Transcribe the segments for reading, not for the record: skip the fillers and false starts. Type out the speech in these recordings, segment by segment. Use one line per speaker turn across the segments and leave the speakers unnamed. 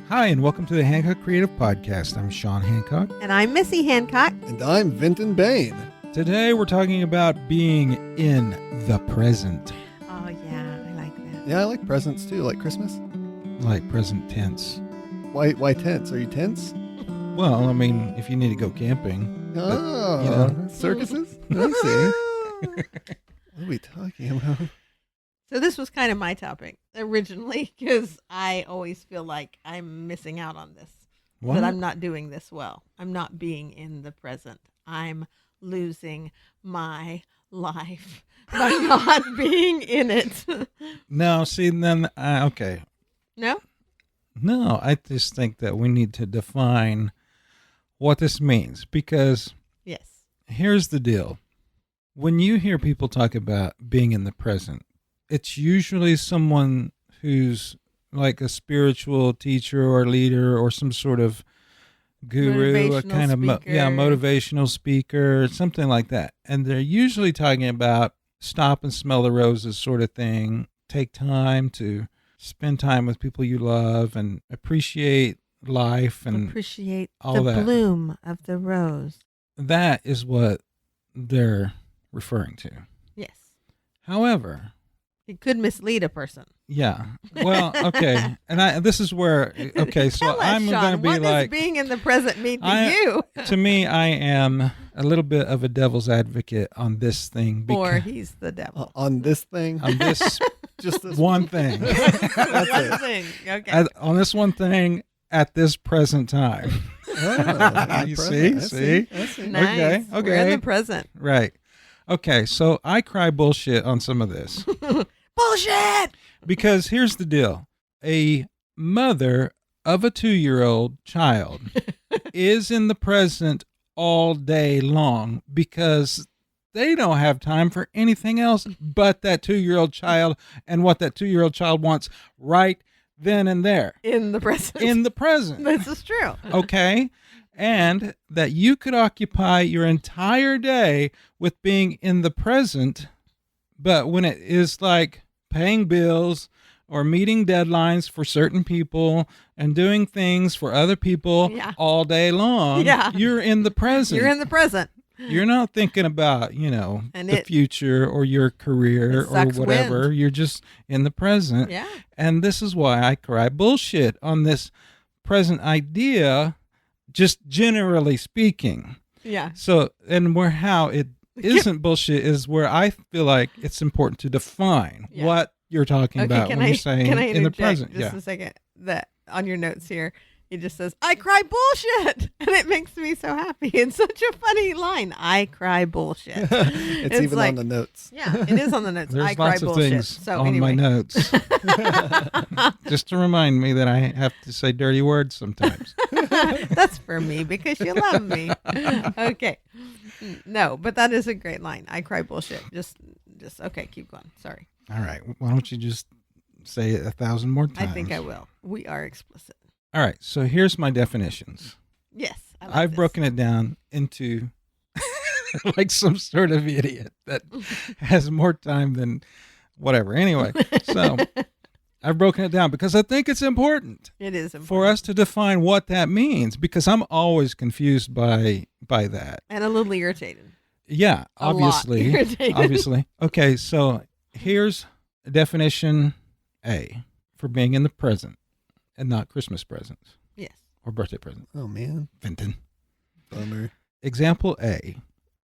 Hi, and welcome to the Hancock Creative Podcast. I'm Shawn Hancock.
And I'm Missy Hancock.
And I'm Vinton Bain.
Today we're talking about being in the present.
Oh, yeah, I like that.
Yeah, I like presents too, like Christmas.
Like present tense.
Why tense? Are you tense?
Well, I mean, if you need to go camping.
Oh,
you know.
Circuses? I see. What are we talking about?
So this was kind of my topic originally because I always feel like I'm missing out on this.
What?
That I'm not doing this well. I'm not being in the present. I'm losing my life by not being in it.
No, see, then, okay.
No?
No, I just think that we need to define what this means because
Yes.
here's the deal. When you hear people talk about being in the present, it's usually someone who's like a spiritual teacher or leader or some sort of guru, a kind of motivational speaker, something like that. And they're usually talking about stop and smell the roses sort of thing. Take time to spend time with people you love and appreciate life and
appreciate
all
the
that.
bloom of the rose.
That is what they're referring to.
Yes.
However,
It could mislead a person.
yeah. Well, okay. And this is where, okay, so
Tell us,
I'm going to
Shawn,
be
what
like,
does being in the present mean to you?
to me, I am a little bit of a devil's advocate on this thing.
Or he's the devil.
On this thing?
On this
Just this
one thing.
One thing. Okay.
On this one thing at this present time. You see?
I see.
Nice.
Okay.
We're in the present.
Right. Okay, so I cry bullshit on some of this.
Bullshit!
Because here's the deal. A mother of a 2-year-old child is in the present all day long because they don't have time for anything else but that 2-year-old child and what that 2-year-old child wants right then and there.
In the present.
In the present.
This is true.
Okay? And that you could occupy your entire day with being in the present, but when it is like paying bills or meeting deadlines for certain people and doing things for other people all day long, you're in the present.
You're in the present.
You're not thinking about,
And
the future or your career or whatever.
Wind.
You're just in the present.
Yeah.
And this is why I cry bullshit on this present idea, just generally speaking.
Yeah.
So, and how it isn't bullshit is where I feel like it's important to define what you're talking about when you're saying in the present.
Just a second. That on your notes here, it just says, I cry bullshit. And it makes me so happy. It's such a funny line. I cry bullshit.
It's even like, on the notes.
Yeah, it is on the notes.
There's
I cry
lots of
bullshit.
things
So
on
anyway.
my notes. Just to remind me that I have to say dirty words sometimes.
That's for me because you love me. Okay. No, but that is a great line. I cry bullshit. Just okay, keep going. Sorry.
All right. Why don't you just say it 1,000 more times?
I think I will. We are explicit.
All right. So here's my definitions.
Yes.
I've broken it down into like some sort of idiot that has more time than whatever. Anyway, so I've broken it down because I think it's important.
It is important.
For us to define what that means because I'm always confused by that.
And a little irritated.
Yeah, obviously. Obviously. Okay, so here's definition A for being in the present and not Christmas presents.
Yes.
Or birthday presents.
Oh, man.
Vinton.
Bummer.
Example A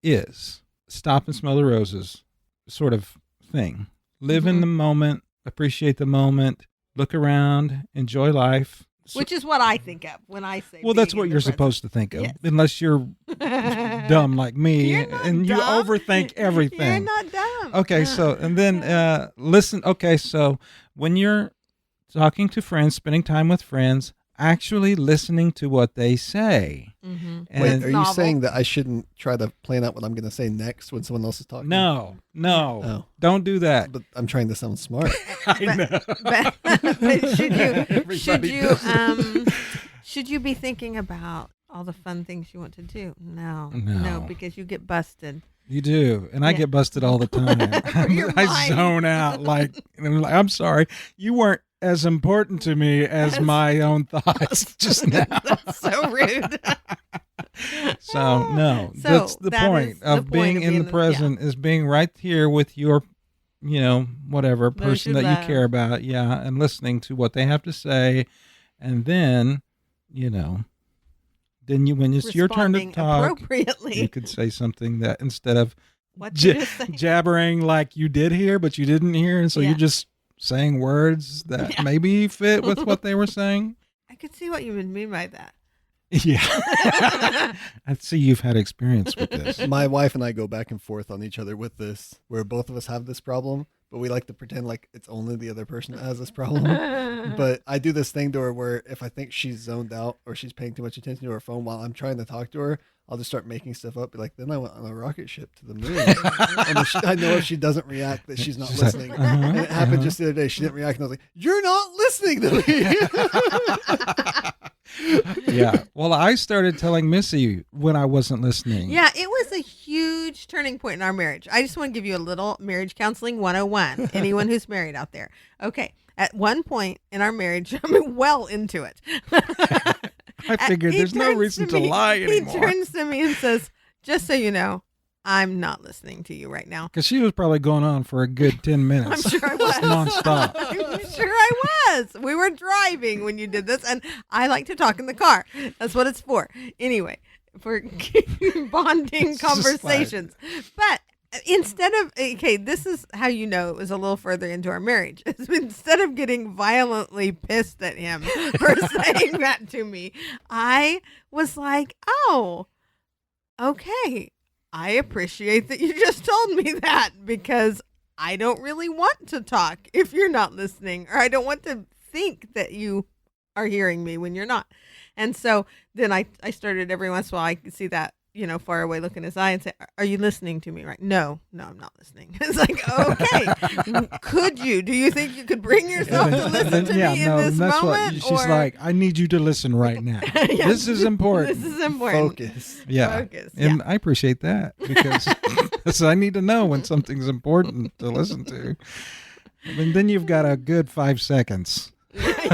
is stop and smell the roses sort of thing. Live in the moment, appreciate the moment, look around, enjoy life.
Which is what I think of when I say.
Well, that's what you're supposed to think of, unless you're dumb like me and you overthink everything.
You're not dumb.
Okay, so, and then listen. Okay, so when you're talking to friends, spending time with friends, actually listening to what they say.
Mm-hmm.
And
Wait, are you saying that I shouldn't try to plan out what I'm going to say next when someone else is talking?
No,
Oh.
don't do that.
But I'm trying to sound smart.
I know.
But should you be thinking about all the fun things you want to do? No, because you get busted.
You do, and I get busted all the time.
Your
I
mind.
zone out and I'm like, I'm sorry, you weren't as important to me as my own thoughts just now.
That's so rude.
So no,
So
that's the
that
point
is
of
the
being
point of
in
being
the present is being right here with your, whatever
Those
person
you
that
love.
you care about. Yeah. And listening to what they have to say. And then, when it's your turn to
Responding
talk,
appropriately.
you could say something that instead of
What you just say.
jabbering like you did hear, but you didn't hear. And so
Yeah.
you're just saying words that
Yeah.
maybe fit with what they were saying.
I could see what you would mean by that.
Yeah. I see you've had experience with this.
My wife and I go back and forth on each other with this, where both of us have this problem, but we like to pretend like it's only the other person that has this problem. But I do this thing to her where if I think she's zoned out or she's paying too much attention to her phone while I'm trying to talk to her, I'll just start making stuff up. Be like, then I went on a rocket ship to the moon. And I know if she doesn't react that she's not
She's like,
listening.
uh-huh,
And it happened just the other day. She didn't react, and I was like, "You're not listening to me."
Yeah. Well, I started telling Missy when I wasn't listening.
Yeah, it was a huge turning point in our marriage. I just want to give you a little marriage counseling 101. Anyone who's married out there. Okay. At one point in our marriage, I'm well into it.
I figured
He
there's no
turns
reason to
me-
lie
He
anymore.
turns to me and says, just so you know, I'm not listening to you right now.
Because she was probably going on for a good 10 minutes.
I'm sure I was.
Nonstop.
I'm sure I was. We were driving when you did this, and I like to talk in the car. That's what it's for. Anyway, for bonding
It's just like-
conversations. But instead of, okay, this is how you know it was a little further into our marriage. Instead of getting violently pissed at him for saying that to me, I was like, oh, okay. I appreciate that you just told me that because I don't really want to talk if you're not listening, or I don't want to think that you are hearing me when you're not. And so then I started every once in a while, I could see that, far away look in his eye and say, are you listening to me? Right? No, I'm not listening. It's like, okay, do you think you could bring yourself to listen to me in this
that's
moment?
what she's like, I need you to listen right now.
Yeah,
This is important.
This is important.
Focus.
Yeah.
Focus.
And I appreciate that because I need to know when something's important to listen to. And then you've got a good 5 seconds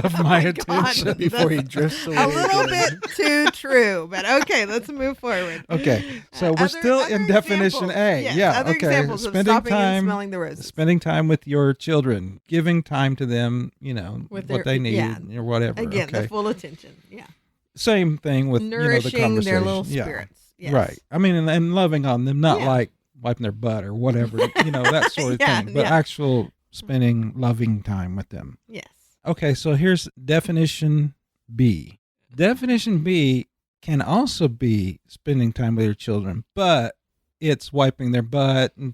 of my attention.
Before he drifts away.
A little
again.
bit too true, but okay, let's move forward.
Okay, so we're
Other-
still
other
in definition
examples.
A.
Yes,
Yeah,
other
okay.
examples of
Spending
stopping and
time,
smelling the roses.
spending time with your children, giving time to them,
With
what
their-
they need
yeah.
or whatever.
Again,
okay.
the full attention. Yeah.
Same thing with the
Nourishing
conversation.
their little
Yeah.
spirits. Yes.
Right. I mean, and loving on them, not
Yeah.
like wiping their butt or whatever, that sort of
Yeah,
thing, but
yeah.
actual spending loving time with them.
Yes.
Okay, so here's definition B. Definition B can also be spending time with your children, but it's wiping their butt and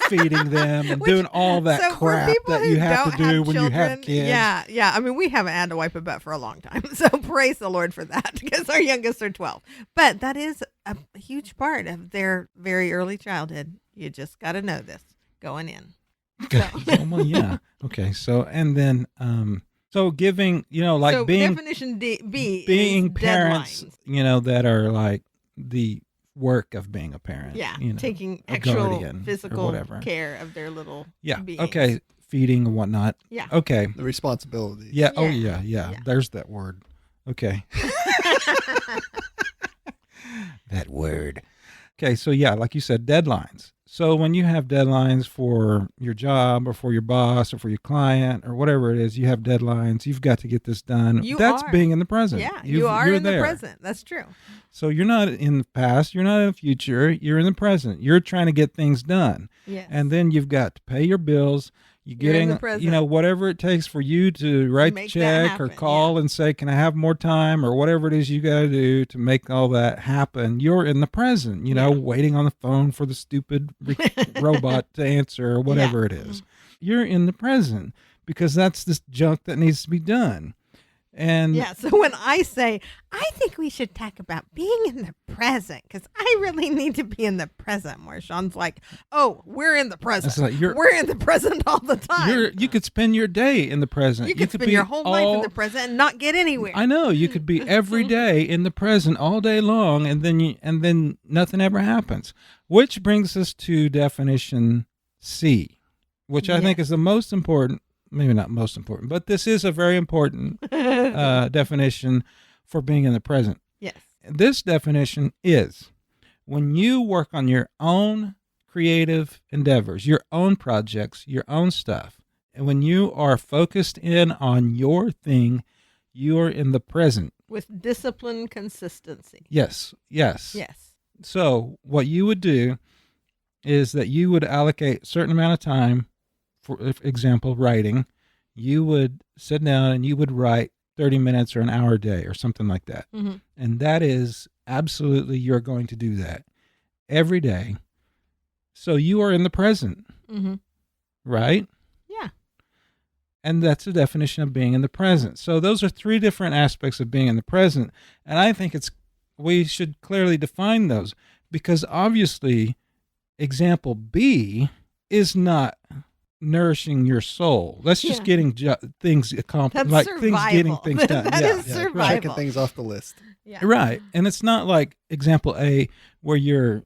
feeding them and
Which-
doing all that
so for
crap
people
that
who
you have
don't
to do when you have
children,
kids.
Yeah. I mean, we haven't had to wipe a butt for a long time, so praise the Lord for that because our youngest are 12. But that is a huge part of their very early childhood. You just got to know this going in.
Okay. Well, yeah. Okay. So, and then, so giving, like
so
being
definition B
being
is
parents,
deadlines.
that are like the work of being a parent.
Yeah,
you know,
taking
a
actual
guardian or
physical
whatever.
care of their little
Yeah.
beings.
Okay. Feeding and whatnot.
Yeah.
Okay.
The responsibility.
Yeah. Oh,
Yeah.
yeah. There's that word. Okay. That word. Okay. So, yeah, like you said, deadlines. So when you have deadlines for your job or for your boss or for your client or whatever it is, you have deadlines. You've got to get this done.
You
That's
are.
being in the present.
Yeah,
You're
you are in
there.
the present. That's true.
So you're not in the past. You're not in the future. You're in the present. You're trying to get things done.
Yes.
And then you've got to pay your bills. You're
You're in
getting,
the present.
whatever it takes for you to write the
Make that
check or
happen,
call and say, can I have more time or whatever it is you got to do to make all that happen. You're in the present,
Yeah.
waiting on the phone for the stupid robot to answer or whatever it is. You're in the present because that's this junk that needs to be done. And
Yeah, so when I say, I think we should talk about being in the present because I really need to be in the present more, Shawn's like, oh, we're in the present.
It's like we're
in the present all the time.
you could spend your day in the present.
You could spend
be
your whole life in
all-
the present and not get anywhere.
I know you could be every day in the present all day long, and then nothing ever happens. Which brings us to definition C, which I think is the most important maybe not most important, but this is a very important definition for being in the present.
Yes.
This definition is when you work on your own creative endeavors, your own projects, your own stuff, and when you are focused in on your thing, you are in the present.
With discipline, consistency.
Yes.
Yes.
So what you would do is that you would allocate a certain amount of time, for example, writing. You would sit down and you would write 30 minutes or an hour a day or something like that.
Mm-hmm.
And that is absolutely, you're going to do that every day. So you are in the present,
Mm-hmm.
right?
Yeah.
And that's the definition of being in the present. So those are three different aspects of being in the present. And I think we should clearly define those, because obviously example B is not nourishing your soul. That's just getting things accomplished,
That's
like
survival.
things getting things done.
That is
Yeah,
survival.
checking things off the list.
Yeah.
Right. And it's not like example A where you're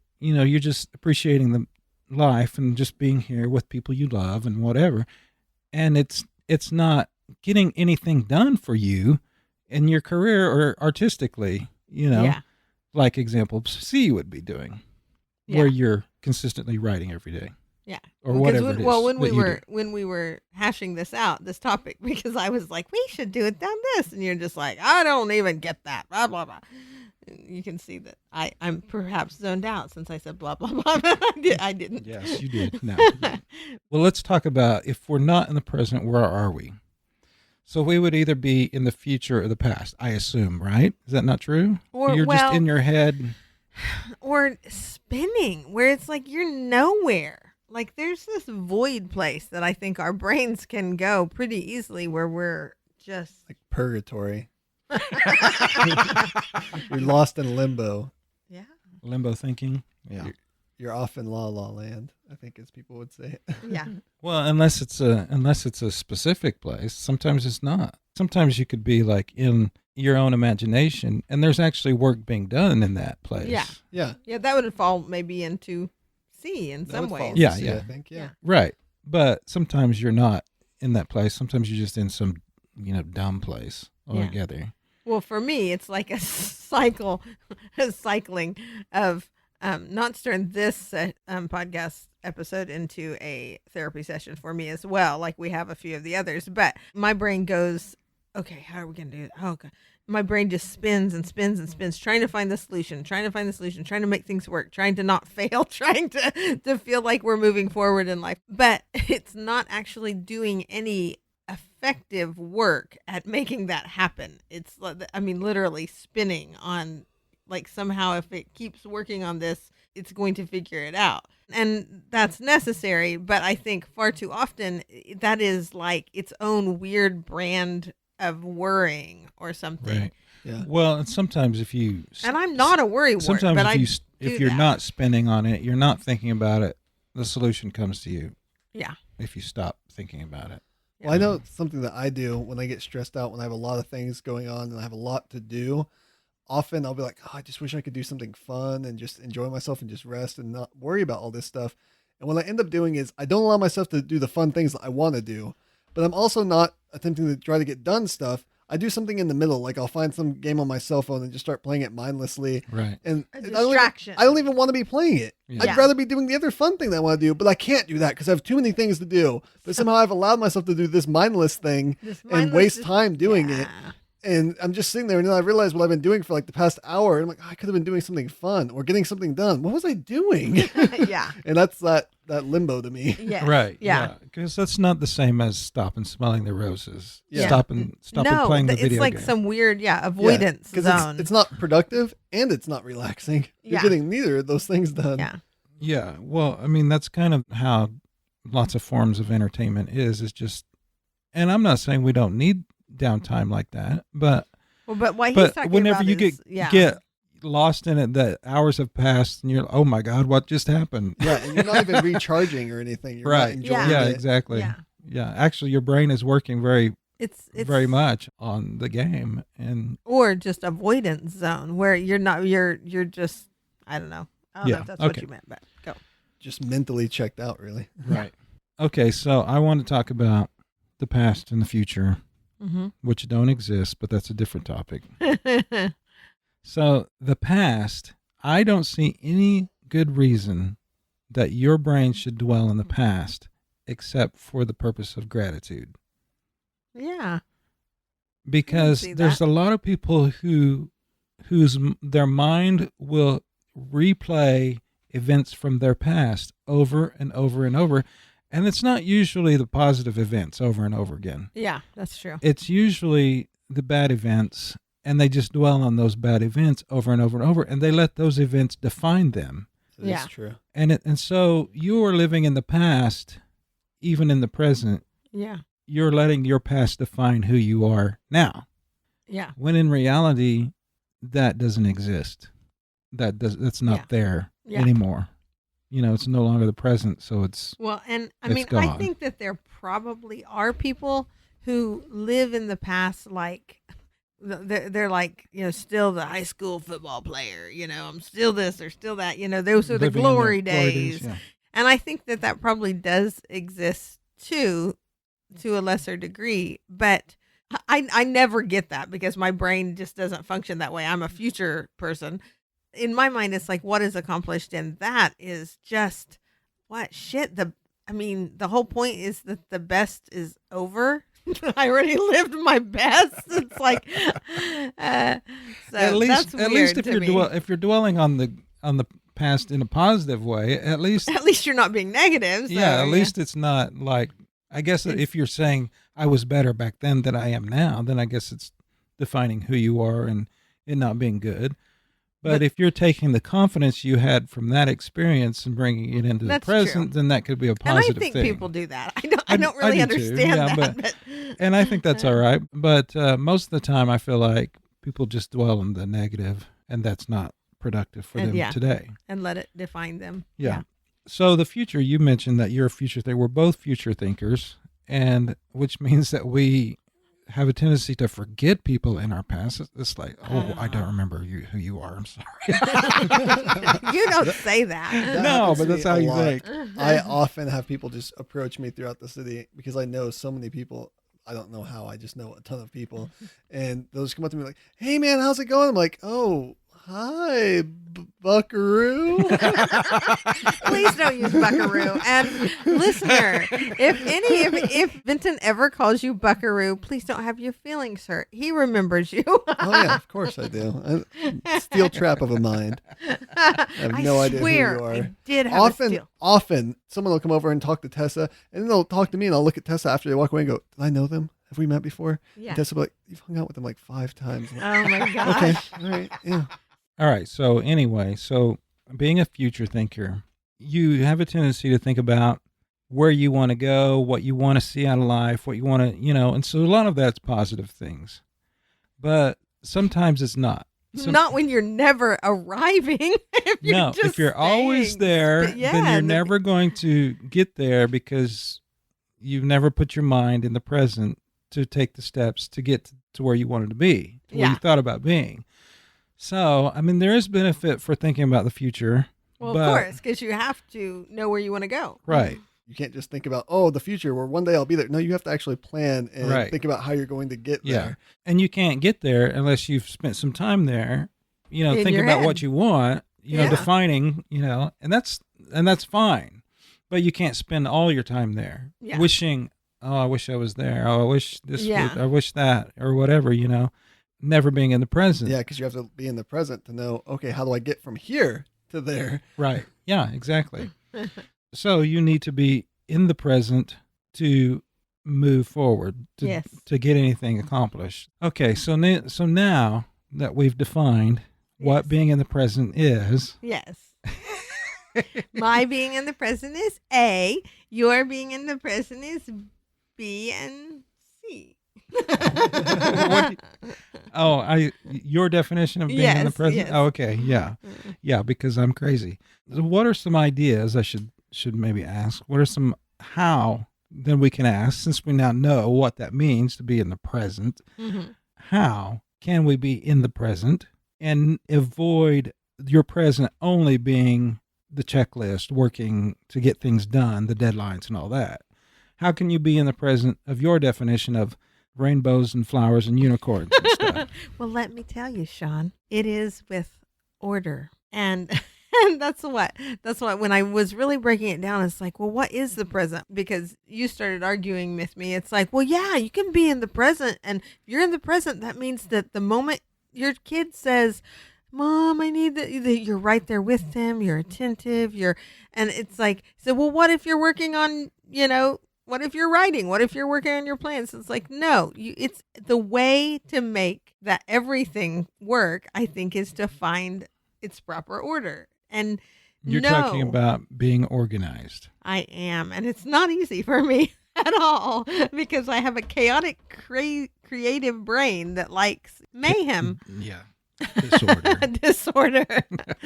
just appreciating the life and just being here with people you love and whatever. And it's not getting anything done for you in your career or artistically,
Yeah.
like example C would be doing,
Yeah.
where you're consistently writing every day.
Yeah.
Or
Because
whatever it is.
when we were hashing this topic, because I was like, we should do it down this, and you're just like, I don't even get that, blah blah blah. And you can see that I'm perhaps zoned out since I said blah blah blah. I didn't.
Yes, you did. No. Well, let's talk about if we're not in the present, where are we? So we would either be in the future or the past, I assume, right? Is that not true?
Or,
you're
well,
just in your head.
Or spinning, where it's like you're nowhere. Like there's this void place that I think our brains can go pretty easily, where we're just
Like purgatory. You're lost in limbo.
yeah.
Limbo thinking. Yeah.
You're off in la la land, I think, as people would say.
Yeah.
Well, unless it's a specific place, sometimes it's not. Sometimes you could be like in your own imagination, and there's actually work being done in that place.
Yeah.
Yeah.
Yeah, that would fall maybe into C in
That
some
would fall
ways.
Yeah,
into C,
yeah.
I think. Yeah.
Right. But sometimes you're not in that place. Sometimes you're just in some, dumb place altogether.
Well, for me, it's like a cycling of not turn this podcast episode into a therapy session for me as well, like we have a few of the others. But my brain goes, okay, how are we going to do it? Oh, God. My brain just spins and spins and spins, trying to find the solution, trying to make things work, trying to not fail, trying to feel like we're moving forward in life. But it's not actually doing any effective work at making that happen. It's, literally spinning on, like, somehow if it keeps working on this, it's going to figure it out. And that's necessary, but I think far too often that is like its own weird brand of worrying or something.
Right.
Yeah.
Well, and sometimes if you
And I'm not a worry wart,
sometimes
but
if you're not spinning on it, you're not thinking about it, the solution comes to you.
Yeah.
If you stop thinking about it.
Well, I know something that I do when I get stressed out, when I have a lot of things going on and I have a lot to do. Often I'll be like, oh, I just wish I could do something fun and just enjoy myself and just rest and not worry about all this stuff. And what I end up doing is I don't allow myself to do the fun things that I want to do, but I'm also not attempting to try to get done stuff. I do something in the middle, like I'll find some game on my cell phone and just start playing it mindlessly.
Right.
And
A
I don't
distraction.
I don't even want to be playing it.
Yeah.
I'd rather be doing the other fun thing that I want to do, but I can't do that because I have too many things to do. But somehow I've allowed myself to do this mindless thing and waste time doing it. And I'm just sitting there, and then I realize what I've been doing for like the past hour. And I'm like, oh, I could have been doing something fun or getting something done. What was I doing?
Yeah.
And that's that limbo to me.
Yeah.
Right.
Yeah.
Because that's not the same as stop and smelling the roses.
Yeah.
Stop and playing the video
it's like
game.
some weird, avoidance
Because
zone.
it's not productive and it's not relaxing. You're
Yeah.
getting neither of those things done.
yeah.
Yeah. Well, I mean, that's kind of how lots of forms of entertainment is just, and I'm not saying we don't need downtime like that, but
Well, but what he's
but
talking
whenever
about
you
is,
get lost in it, that hours have passed and you're, oh my God, what just happened?
Yeah, and you're not even recharging or anything. You're not
Right.
enjoying
Yeah,
it.
exactly.
Yeah.
Yeah. Actually, your brain is working very,
it's
very much on the game. And
or just avoidance zone where you're just, I don't know. I don't know
Yeah,
if that's what
okay.
you meant, but go.
Just mentally checked out, really.
right. Okay. So I want to talk about the past and the future,
Mm-hmm.
which don't exist, but that's a different topic. So the past, I don't see any good reason that your brain should dwell in the past except for the purpose of gratitude.
Yeah.
Because
see
there's
that.
a lot of people whose their mind will replay events from their past over and over and over, and it's not usually the positive events over and over again.
Yeah, that's true.
It's usually the bad events, and they just dwell on those bad events over and over and over, and they let those events define them.
It
Yeah.
is true.
And so you are living in the past, even in the present.
Yeah.
You're letting your past define who you are now.
Yeah.
When in reality, that doesn't exist. That's not
Yeah.
there
Yeah.
anymore. It's no longer the present, so it's
Well, and I
It's
mean, I
gone.
think that there probably are people who live in the past like they're like, still the high school football player, I'm still this or still that, those are the
living in their
glory days.
Yeah.
And I think that probably does exist too, to a lesser degree, but I never get that because my brain just doesn't function that way. I'm a future person. In my mind, it's like what is accomplished, and that is just what shit. The whole point is that the best is over. I already lived my best. It's like, so
At least,
that's
at
weird
least if
to
you're
me.
if you're dwelling on the past in a positive way, at least
At least you're not being negative. So,
yeah, at least it's not like, I guess if you're saying I was better back then than I am now, then I guess it's defining who you are and it not being good. But if you're taking the confidence you had from that experience and bringing it into the
That's
present,
true.
then that could be a
and
positive
I think
thing.
people do that. I don't
I
really
do too,
understand
yeah,
that, but
and I think that's all right. But most of the time, I feel like people just dwell on the negative, and that's not productive for
And
them
yeah.
today.
and let it define them.
Yeah. So the future, you mentioned that you're a future thinker. We're both future thinkers, and which means that we have a tendency to forget people in our past. It's like, I don't remember who you are. I'm sorry.
You don't say that.
That
No,
happens
but
to
that's
me
how
a
you
lot.
think.
I often have people just approach me throughout the city because I know so many people. I don't know how. I just know a ton of people, and they'll just come up to me like, "Hey, man, how's it going?" I'm like, "Oh, hi, Buckaroo."
Please don't use Buckaroo. And listener, if Vinton ever calls you Buckaroo, please don't have your feelings hurt. He remembers you.
Oh yeah, of course I do. Steel trap of a mind. I have no idea who
swear,
you are.
I did have a steel.
Often, someone will come over and talk to Tessa, and then they'll talk to me, and I'll look at Tessa after they walk away and go, "Did I know them? Have we met before?"
Yeah.
And Tessa will be like, "You've hung out with them like 5 times." I'm like,
Oh my gosh.
okay, all right, yeah.
All right. So anyway, being a future thinker, you have a tendency to think about where you want to go, what you want to see out of life, what you want to, and so a lot of that's positive things. But sometimes it's not.
Not when you're never arriving.
If you're always
staying.
there,
Yeah,
then you're
and-
never going to get there because you've never put your mind in the present to take the steps to get to where you wanted to be, to where
Yeah.
you thought about being. So, there is benefit for thinking about the future.
Well,
but,
of course, because you have to know where you want to go.
Right.
You can't just think about, the future where one day I'll be there. No, you have to actually plan and
Right.
think about how you're going to get
Yeah.
there.
And you can't get there unless you've spent some time there,
In
thinking
your
about
head.
what you want,
Yeah.
defining, and that's fine. But you can't spend all your time there
Yeah.
wishing, I wish I was there. Oh, I wish this,
Yeah.
I wish that, or whatever, never being in the present.
Yeah, because you have to be in the present to know, okay, how do I get from here to there?
Right. Yeah, exactly. So you need to be in the present to move forward,
Yes.
to get anything accomplished. Okay, so now that we've defined what
Yes.
being in the present is,
Yes. My being in the present is A. Your being in the present is B and C.
your definition of being in the
Yes,
present?
yes.
Oh, okay, yeah, because I'm crazy. So what are some ideas I should maybe ask? What are some how? Then we can ask, since we now know what that means to be in the present.
Mhm.
How can we be in the present and avoid your present only being the checklist, working to get things done, the deadlines and all that? how can you be in the present of your definition of rainbows and flowers and unicorns and stuff?
Well, let me tell you, Shawn, it is with order. And and that's what when I was really breaking it down, it's like, well, what is the present? Because you started arguing with me. It's like, well, yeah, you can be in the present. And if you're in the present, that means that the moment your kid says, Mom, I need that, you're right there with them. You're attentive. And it's like, so, well, what if you're working on, what if you're writing? What if you're working on your plans? It's like, no, it's the way to make that everything work, I think, is to find its proper order. And
you're talking about being organized.
I am. And it's not easy for me at all because I have a chaotic, creative brain that likes mayhem.
Yeah.
Disorder.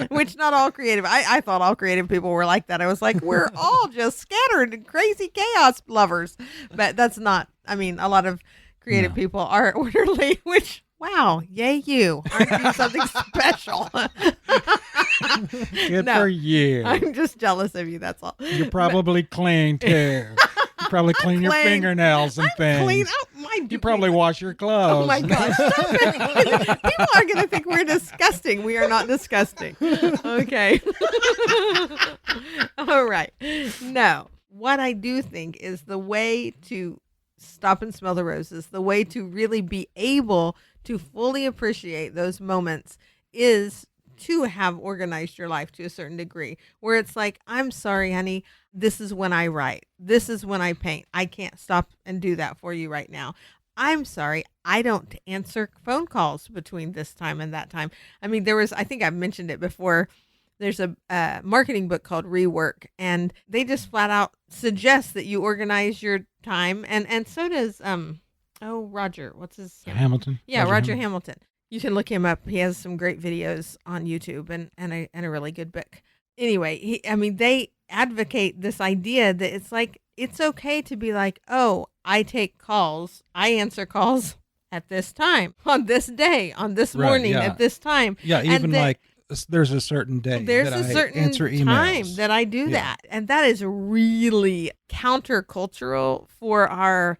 Which not all creative. I thought all creative people were like that. I was like, we're all just scattered and crazy chaos lovers. But that's not, a lot of creative people are orderly, which, wow, yay you. Aren't you something special?
Good for you.
I'm just jealous of you, that's all.
You're probably clean too. You probably clean your fingernails and things.
Clean up
you probably wash your clothes.
Oh my gosh. Stop it. People are going to think we're disgusting. We are not disgusting. Okay. All right. No. What I do think is the way to stop and smell the roses, the way to really be able to fully appreciate those moments is to have organized your life to a certain degree where it's like, I'm sorry, honey, this is when I write. This is when I paint. I can't stop and do that for you right now. I'm sorry, I don't answer phone calls between this time and that time. I think I've mentioned it before. There's a marketing book called Rework, and they just flat out suggest that you organize your time. And so does, Roger, what's his name?
Hamilton.
Yeah, Roger Hamilton. You can look him up. He has some great videos on YouTube and a really good book. Anyway, they advocate this idea that it's like, it's okay to be like, oh, I take calls. I answer calls at this time, on this day, on this morning, at this time.
Yeah, even there's a certain day
there's
that
a certain
I answer emails.
time that I do that. And that is really countercultural for our,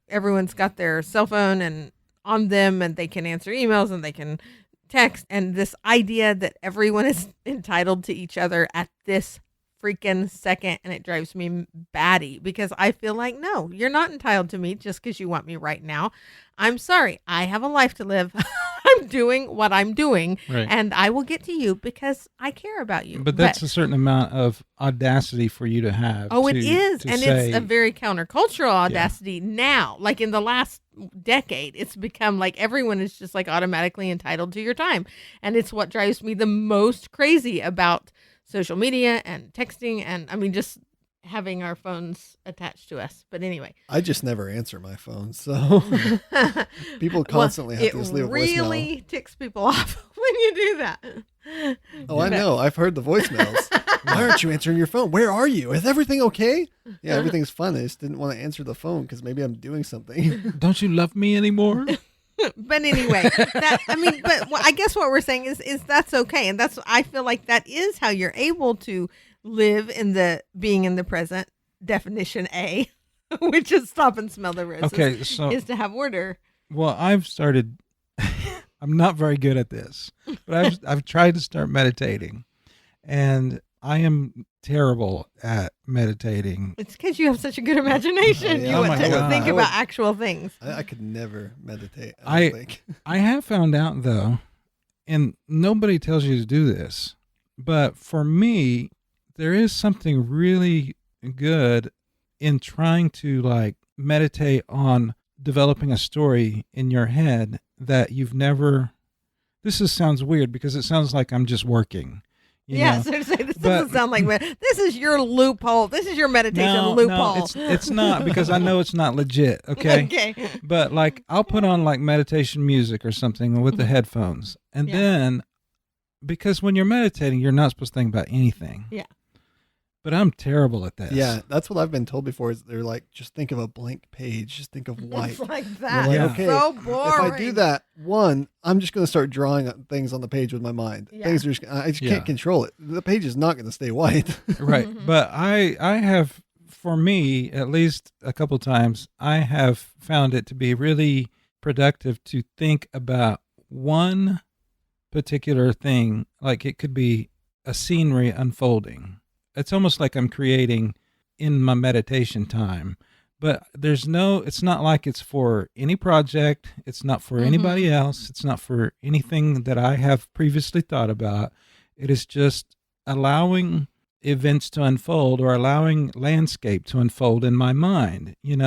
everyone's got their cell phone and on them and they can answer emails and they can text. And this idea that everyone is entitled to each other at this freaking second, and it drives me batty because I feel like, no, you're not entitled to me just because you want me right now. I'm sorry. I have a life to live. I'm doing what I'm doing, and I will get to you because I care about you.
But that's a certain amount of audacity for you to have.
Oh, it is. And it's a very countercultural audacity now. Like in the last decade, it's become like everyone is just like automatically entitled to your time. And it's what drives me the most crazy about social media and texting and just having our phones attached to us. But anyway,
I just never answer my phone, so people constantly have to just leave a voicemail. It really
ticks people off when you do that.
Oh, I know. I've heard the voicemails. Why aren't you answering your phone? Where are you? Is everything okay? Yeah, everything's fine. I just didn't want to answer the phone because maybe I'm doing something.
Don't you love me anymore?
But anyway, I guess what we're saying is that's okay. And I feel like that is how you're able to live in the being in the present, definition A, which is stop and smell the roses.
Okay, so
is to have order.
Well, I've started, I'm not very good at this, but I've tried to start meditating, and I am terrible at meditating.
It's because you have such a good imagination. You would think about actual things.
I could never meditate. I
have found out, though, and nobody tells you to do this, but for me, there is something really good in trying to meditate on developing a story in your head that you've never. Sounds weird because it sounds like I'm just working.
So to say, this doesn't sound like this is your loophole. This is your meditation loophole.
No, it's not, because I know it's not legit. Okay.
Okay.
But I'll put on meditation music or something with the headphones, and then because when you're meditating, you're not supposed to think about anything.
Yeah.
But I'm terrible at this.
Yeah, that's what I've been told before. Is they're like, just think of a blank page. Just think of white.
It's like that.
Okay,
so boring.
If I do that, I'm just going to start drawing things on the page with my mind.
Yeah.
Things I just can't control it. The page is not going to stay white.
Right. But I have for me, at least a couple times, I have found it to be really productive to think about one particular thing. Like it could be a scenery unfolding. It's almost like I'm creating in my meditation time. But it's not like it's for any project. It's not for anybody else. It's not for anything that I have previously thought about. It is just allowing events to unfold or allowing landscape to unfold in my mind, and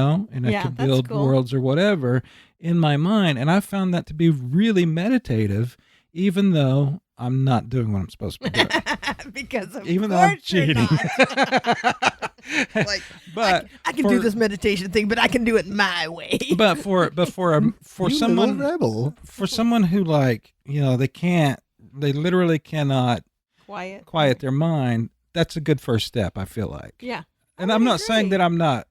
I could build worlds or whatever in my mind. And I found that to be really meditative, even though I'm not doing what I'm supposed to be doing.
Because of
even though
course
I'm cheating.
Like,
but
I can do this meditation thing, but I can do it my way.
But for
You
someone
little rebel.
for someone who they literally cannot quiet their mind, that's a good first step, I feel like.
Yeah.
And I'm not saying that I'm not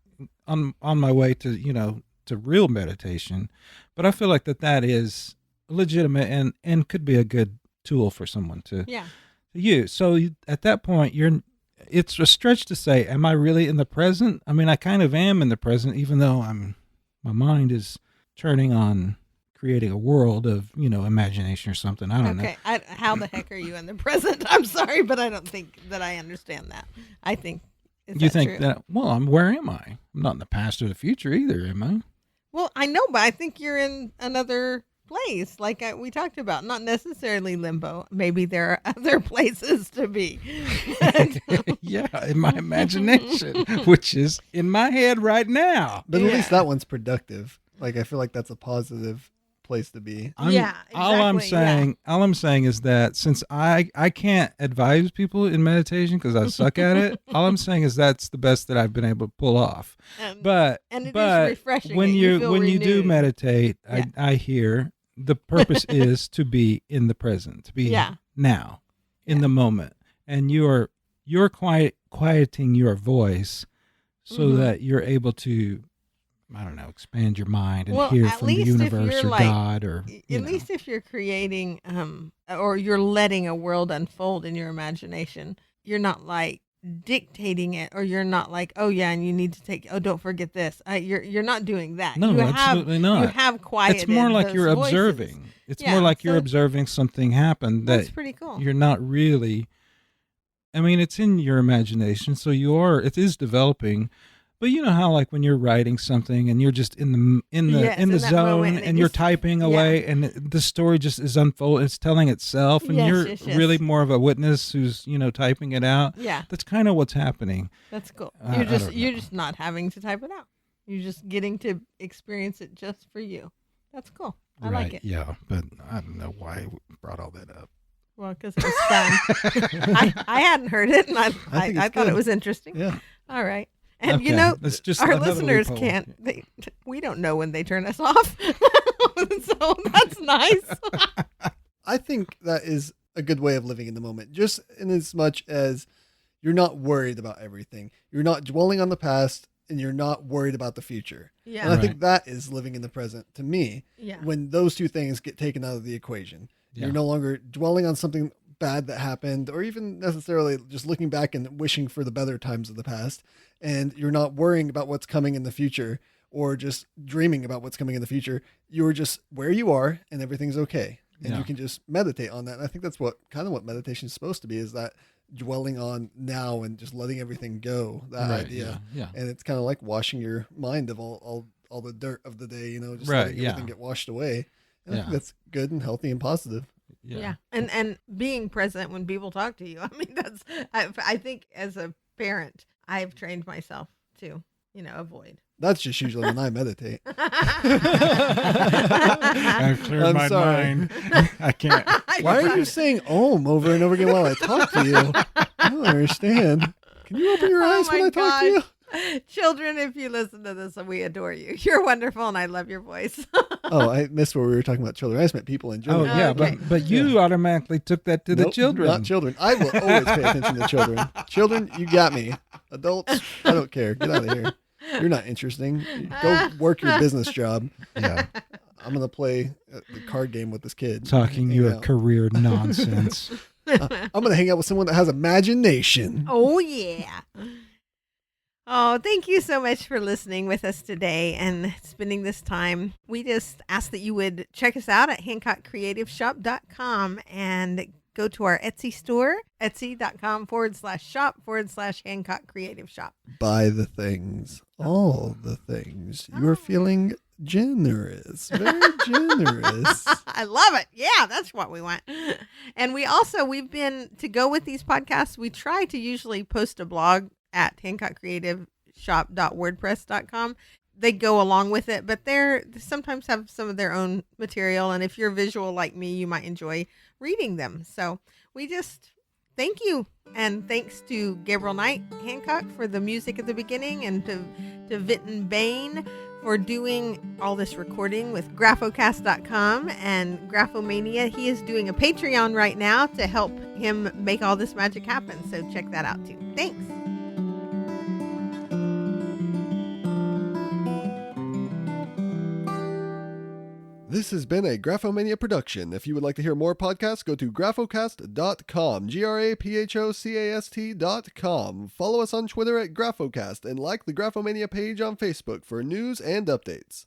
on my way to, to real meditation, but I feel like that is legitimate and could be a good tool for someone to use. So at that point, it's a stretch to say, am I really in the present? I mean, I kind of am in the present, even though my mind is turning on creating a world of, imagination or something. I don't know.
Okay. How the heck are you in the present? I'm sorry, but I don't think that I understand that. I think,
you think that, well, where am I? I'm not in the past or the future either, am I?
Well, I know, but I think you're in another place, like we talked about, not necessarily limbo. Maybe there are other places to be.
Yeah, in my imagination, which is in my head right now.
But at least that one's productive. Like, I feel like that's a positive place to be.
Exactly.
All I'm saying is that since I can't advise people in meditation because I suck at it, all I'm saying is that's the best that I've been able to pull off. But
it is refreshing.
When you
renewed.
do meditate, I hear the purpose is to be in the present, to be now, in the moment, and you're quieting your voice so that you're able to, I don't know, expand your mind and hear from the universe or God or
at least if you're creating or you're letting a world unfold in your imagination, you're not like dictating it, or you're not like, oh yeah, and you need to don't forget this. You're not doing that.
No, absolutely not.
You have quieted.
It's more like you're
voices.
observing. It's more like you're observing something happen
That's pretty cool.
You're not really. I mean, it's in your imagination, so it is developing. But you know how, like, when you're writing something and you're just in the zone and you're typing away, and the story just is unfolding, it's telling itself, and you're really more of a witness who's typing it out.
Yeah,
that's kind of what's happening.
That's cool. You're just not having to type it out. You're just getting to experience it just for you. That's cool. I like it.
Yeah, but I don't know why we brought all that up.
Well, because it was fun. I hadn't heard it, and I thought it was interesting.
Yeah.
All right. And
it's just
our listeners
loophole.
can't. We don't know when they turn us off, so that's nice.
I think that is a good way of living in the moment, just in as much as you're not worried about everything. You're not dwelling on the past, and you're not worried about the future.
Yeah.
And I think that is living in the present to me.
Yeah.
When those two things get taken out of the equation,
Yeah.
you're no longer dwelling on something bad that happened, or even necessarily just looking back and wishing for the better times of the past. And you're not worrying about what's coming in the future, or just dreaming about what's coming in the future. You're just where you are, and everything's okay. And you can just meditate on that. And I think that's what meditation is supposed to be, is that dwelling on now and just letting everything go, that idea.
Yeah.
And it's kind of like washing your mind of all the dirt of the day, just letting everything get washed away. And I think that's good and healthy and positive.
Yeah. And being present when people talk to you. I mean, I think as a parent, I've trained myself to, avoid.
That's just usually when I meditate.
I've cleared my mind. I can't.
Why are you saying "om" over and over again while I talk to you? I don't understand. Can you open your eyes when I talk to you?
Children, if you listen to this, we adore you. You're wonderful, and I love your voice.
Oh, I missed where we were talking about children. I just meant people in general.
Oh, yeah,
Okay.
but you automatically took that to the children.
Not children. I will always pay attention to children. Children, you got me. Adults, I don't care. Get out of here. You're not interesting. Go work your business job.
Yeah.
I'm going to play the card game with this kid.
Talking your career nonsense.
I'm going to hang out with someone that has imagination.
Oh, yeah. Oh, thank you so much for listening with us today and spending this time. We just ask that you would check us out at HancockCreativeShop.com and go to our Etsy store, etsy.com/shop/Hancock Creative Shop.
Buy the things, all the things. You are feeling generous, very generous.
I love it. Yeah, that's what we want. And we've been, to go with these podcasts, we try to usually post a blog at HancockCreativeShop.wordpress.com. They go along with it, but they sometimes have some of their own material. And if you're visual like me, you might enjoy reading them. So we just thank you. And thanks to Gabriel Knight Hancock for the music at the beginning, and to Vinton Bain for doing all this recording with Graphocast.com and Graphomania. He is doing a Patreon right now to help him make all this magic happen. So check that out too. Thanks.
This has been a Graphomania production. If you would like to hear more podcasts, go to graphocast.com, graphocast.com. Follow us on Twitter at Graphocast and like the Graphomania page on Facebook for news and updates.